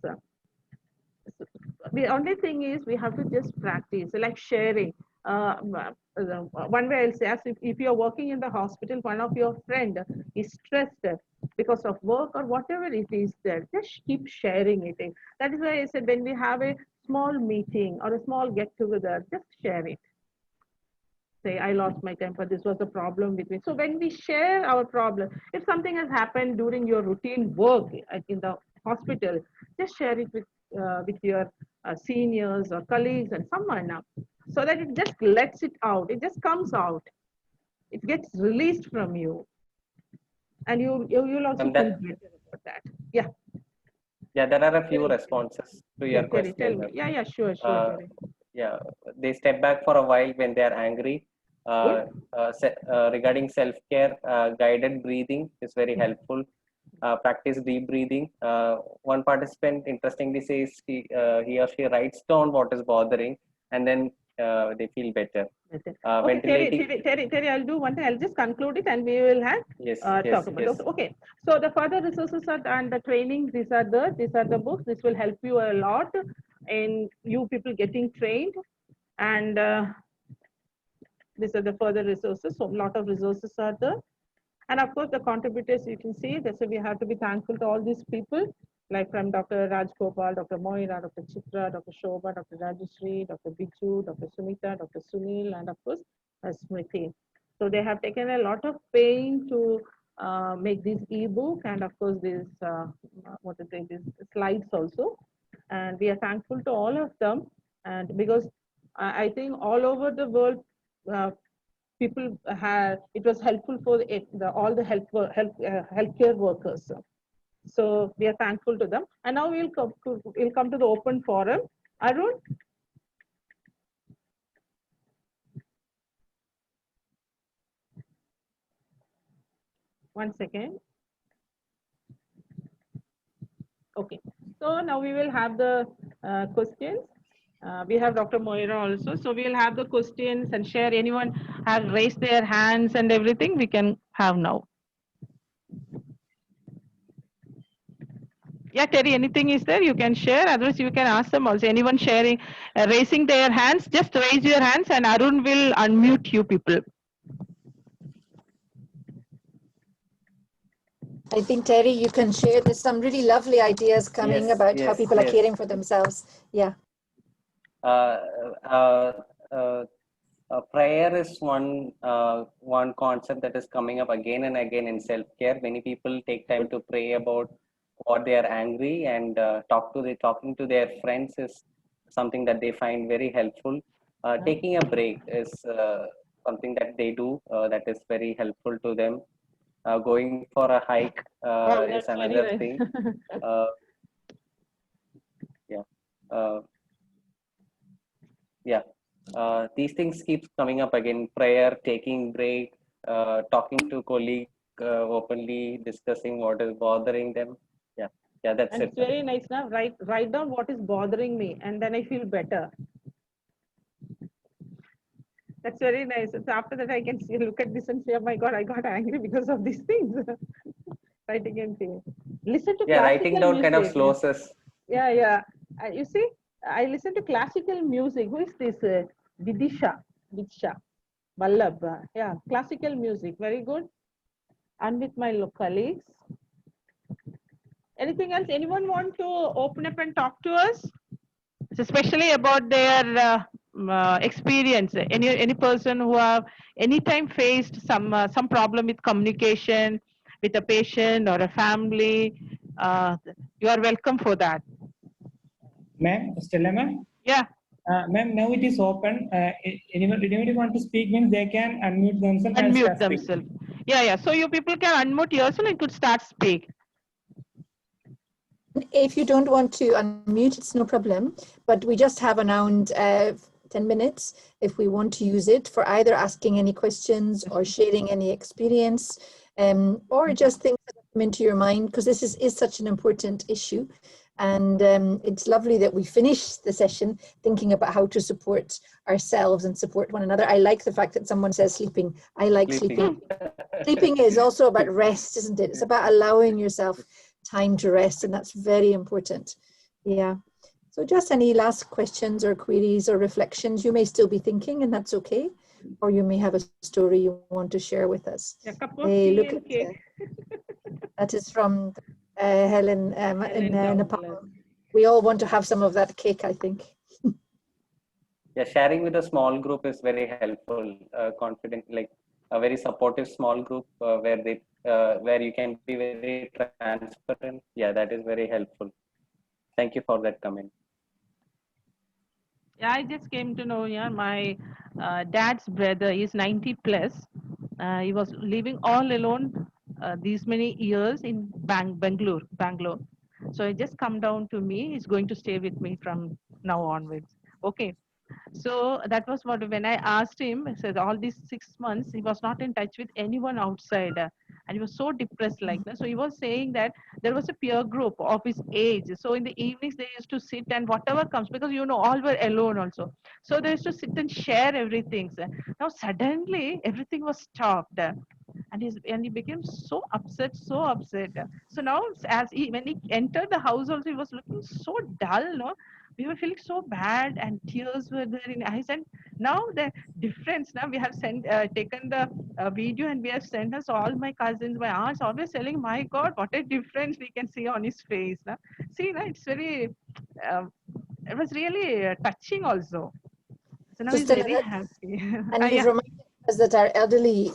The only thing is we have to just practice, like sharing. One way I'll say, as if you're working in the hospital, one of your friend is stressed because of work or whatever it is there, just keep sharing it. That is why I said when we have a small meeting or a small get together, just share it. Say, I lost my temper, this was a problem with me. So when we share our problem, if something has happened during your routine work in the hospital, just share it with your seniors or colleagues and someone now, so that it just lets it out, it just comes out, it gets released from you, and you'll also feel That better about that. Yeah. yeah, there are a few responses to Yeah, your tell question. me. Yeah, sure, Uh, Terry. yeah, they step back for a while when they are angry. Good. Regarding self-care, guided breathing is very helpful. Practice deep breathing. One participant interestingly says he or she writes down what is bothering, and then they feel better. Okay, okay, Ventilating. Terry, I'll do one thing. I'll just conclude it and we will have Yes, talk yes, about it. yes. Okay, okay. So the further resources are, and the training, these are the books. This will help you a lot in you people getting trained, and these are the further resources. So a lot of resources are there. And of course, the contributors you can see, that's why we have to be thankful to all these people, like from Dr. Raj Gopal, Dr. Moira, Dr. Chitra, Dr. Shobha, Dr. Rajeshri, Dr. Biju, Dr. Sumita, Dr. Sunil, and of course, Smriti. So they have taken a lot of pain to make this ebook, and of course, these these slides also. And we are thankful to all of them, and because I think all over the world, uh, people had, it was helpful for all the healthcare workers. So we are thankful to them. And now we'll come to the open forum. Arun? One second. Okay. So now we will have the questions. We have Dr. Moira also. So we will have the questions and share. Anyone have raised their hands and everything, we can have now. Yeah, Terry, anything is there you can share? Otherwise, you can ask them also. Anyone sharing, raising their hands, just raise your hands and Arun will unmute you people. I think, Terry, you can share. There's some really lovely ideas coming about how people are caring for themselves. Yeah. Prayer is one concept that is coming up again and again in self-care. Many people take time to pray about what they are angry, and talking to their friends is something that they find very helpful. Taking a break is something that they do that is very helpful to them. Going for a hike is another thing. These things keep coming up again: prayer, taking break, talking to colleague openly, discussing what is bothering them. That's and it. It's very nice now. Write down what is bothering me, and then I feel better. That's very nice. So after that, I can look at this and say, "Oh my God, I got angry because of these things." Writing and saying, listen to writing down music. kind of slows us. Yeah. You see, I listen to classical music. Who is this? Vidisha Vallabh. Yeah, classical music. Very good. And with my colleagues. Anything else? Anyone want to open up and talk to us? Especially about their experience. Any person who have anytime faced some problem with communication with a patient or a family, you are welcome for that. Ma'am, Stella ma'am? Yeah. Ma'am, now it is open. Anybody want to speak means they can unmute themselves and start Themselves. Yeah. So you people can unmute yourself and could start speak. If you don't want to unmute, it's no problem. But we just have around 10 minutes if we want to use it for either asking any questions or sharing any experience, or just things that come into your mind, because this is such an important issue. And it's lovely that we finish the session thinking about how to support ourselves and support one another. I like the fact that someone says sleeping. I like sleeping. Sleeping is also about rest, isn't it? It's about allowing yourself time to rest, and that's very important. Yeah. So just any last questions or queries or reflections, you may still be thinking, and that's okay. Or you may have a story you want to share with us. Hey, look at cake. That is from Helen in Nepal. We all want to have some of that cake, I think. Sharing with a small group is very helpful. Confident, like a very supportive small group where you can be very transparent. That is very helpful. Thank you for that comment. I just came to know my dad's brother is 90 plus. He was living all alone these many years in Bangalore. So he just come down to me. He's going to stay with me from now onwards. Okay. So that was what, when I asked him, I said all these 6 months, he was not in touch with anyone outside. And he was so depressed like that. So he was saying that there was a peer group of his age. So in the evenings, they used to sit and whatever comes, because, all were alone also. So they used to sit and share everything. Now suddenly everything was stopped. And he became so upset. So now when he entered the house also, he was looking so dull, no? We were feeling so bad and tears were there in eyes. And now the difference, now we have taken the video and we have sent us, all my cousins, my aunts, always telling, my God, what a difference we can see on his face. Now. See, it's very, it was really touching also. So now he's very happy. And you've reminded us that our elderly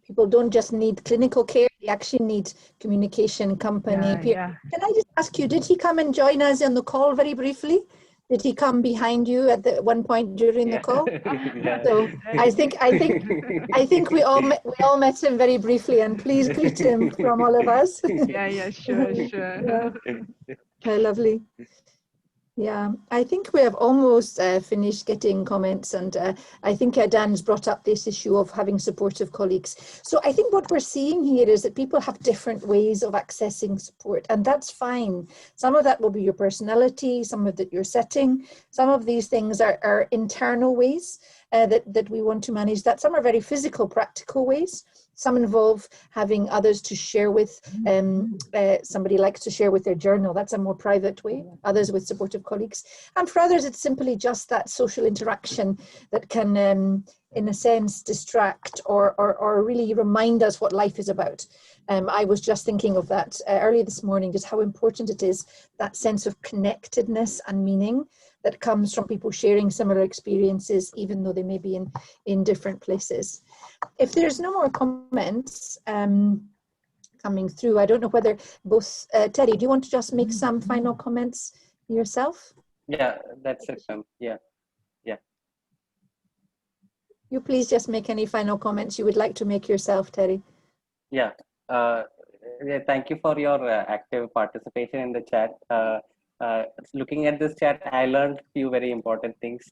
people don't just need clinical care, they actually need communication, company. Can I just ask you, did he come and join us on the call very briefly? Did he come behind you at the one point during the call? Yeah. So I think we all met him very briefly, and please greet him from all of us. Yeah, sure. Yeah. Lovely. Yeah, I think we have almost finished getting comments, and I think Dan's brought up this issue of having supportive colleagues. So I think what we're seeing here is that people have different ways of accessing support, and that's fine. Some of that will be your personality, some of that your setting. Some of these things are internal ways that we want to manage that. Some are very physical, practical ways. Some involve having others to share with. Somebody likes to share with their journal. That's a more private way. Others with supportive colleagues. And for others, it's simply just that social interaction that can, in a sense, distract or really remind us what life is about. I was just thinking of that earlier this morning, just how important it is, that sense of connectedness and meaning that comes from people sharing similar experiences, even though they may be in different places. If there's no more comments coming through, I don't know whether both, Terry, do you want to just make some final comments yourself? Yeah, that's it. Yeah. You please just make any final comments you would like to make yourself, Terry. Yeah. Thank you for your active participation in the chat. Looking at this chat, I learned few very important things.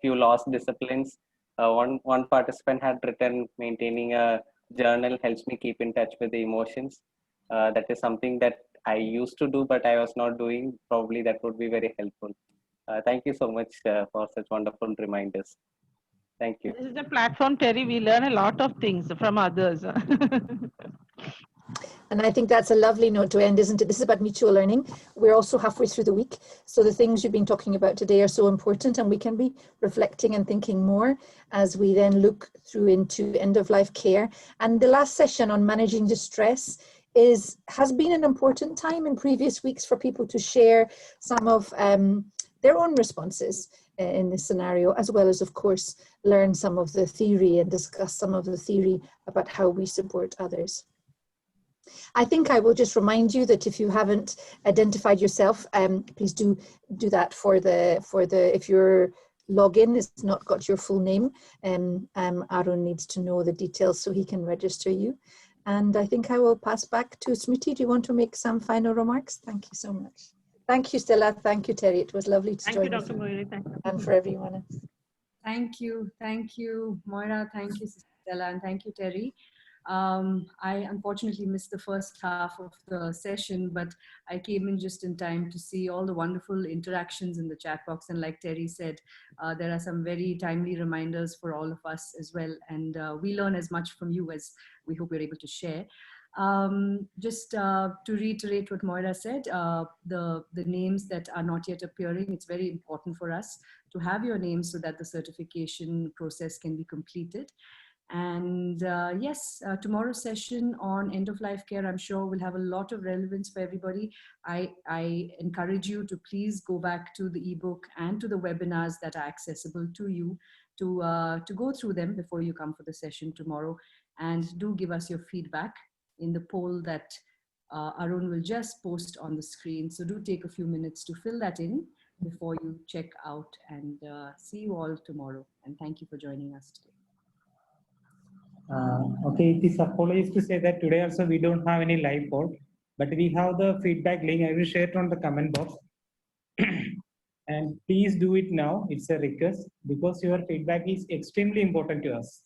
Few lost disciplines. One participant had written, maintaining a journal helps me keep in touch with the emotions. That is something that I used to do, but I was not doing. Probably that would be very helpful. Thank you so much for such wonderful reminders. Thank you. This is a platform, Terry. We learn a lot of things from others. And I think that's a lovely note to end, isn't it? This is about mutual learning. We're also halfway through the week. So the things you've been talking about today are so important, and we can be reflecting and thinking more as we then look through into end-of-life care. And the last session on managing distress has been an important time in previous weeks for people to share some of their own responses in this scenario, as well as, of course, learn some of the theory and discuss some of the theory about how we support others. I think I will just remind you that if you haven't identified yourself, please do that for the if your login has not got your full name. Arun needs to know the details so he can register you. And I think I will pass back to Smriti. Do you want to make some final remarks? Thank you so much. Thank you, Stella. Thank you, Terry. It was lovely to join you. Thank you, Dr. Moiri. Thank you. And for everyone else. Thank you, Moira. Thank you, Stella, and thank you, Terry. I unfortunately missed the first half of the session, but I came in just in time to see all the wonderful interactions in the chat box. And like Terry said, there are some very timely reminders for all of us as well. And we learn as much from you as we hope we're able to share. Just to reiterate what Moira said, the names that are not yet appearing, it's very important for us to have your names so that the certification process can be completed. And yes, tomorrow's session on end-of-life care, I'm sure will have a lot of relevance for everybody. I encourage you to please go back to the ebook and to the webinars that are accessible to you to go through them before you come for the session tomorrow. And do give us your feedback in the poll that Arun will just post on the screen. So do take a few minutes to fill that in before you check out, and see you all tomorrow. And thank you for joining us today. Okay, it is apologies to say that today also we don't have any live poll, but we have the feedback link. I will share it on the comment box. And please do it now. It's a request because your feedback is extremely important to us.